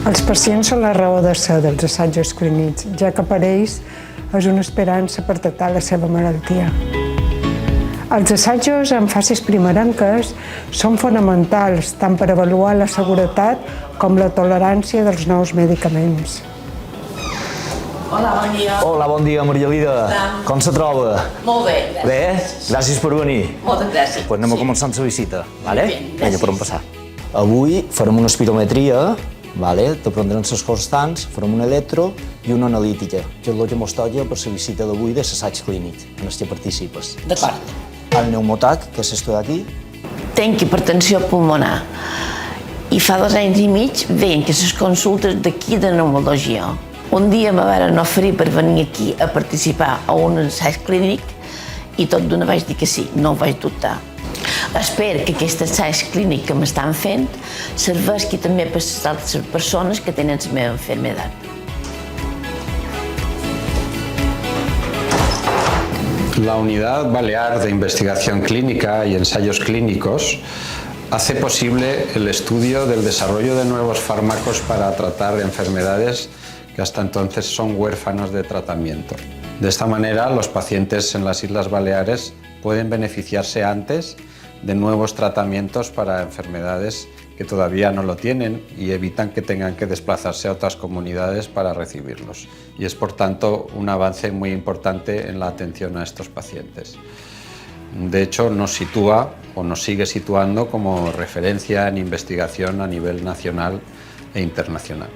Els pacients són la raó de ser dels assajos clínics, ja que per ells és una esperança per tractar la seva malaltia. Els assajos en fases primerenques són fonamentals tant per avaluar la seguretat com la tolerància dels nous medicaments. Hola, bon dia. Hola, bon dia, Marialida. Com se troba? Molt bé, gràcies. Bé? Gràcies per venir. Moltes gràcies. Doncs anem a començar amb la visita, vale? Bé, gràcies. Vinga, per on passar. Avui farem una espirometria, vale? Te prendrem les constants, farem una electro i una analítica, que és el que mos toca per la visita d'avui de l'assaig clínic, en el que participes. D'acord. El pneumotac, que és esto d'aquí. Tenc hipertensió pulmonar i fa 2 anys i mig veien que les consultes d'aquí de pneumologia. Un dia me varen oferir per venir aquí a participar a un assaig clínic i tot d'una vaig dir que sí, no ho vaig dubtar. Espero que aquest assaig clínic que m'estan fent serveixi també per les altres persones que tenen la meva malaltia. La Unidad Balear de Investigación Clínica y Ensayos Clínicos hace posible el estudio del desarrollo de nuevos fármacos para tratar enfermedades que hasta entonces son huérfanos de tratamiento. De esta manera, los pacientes en las Islas Baleares pueden beneficiarse antes de nuevos tratamientos para enfermedades que todavía no lo tienen y evitan que tengan que desplazarse a otras comunidades para recibirlos. Y es, por tanto, un avance muy importante en la atención a estos pacientes. De hecho, nos sitúa o nos sigue situando como referencia en investigación a nivel nacional e internacional.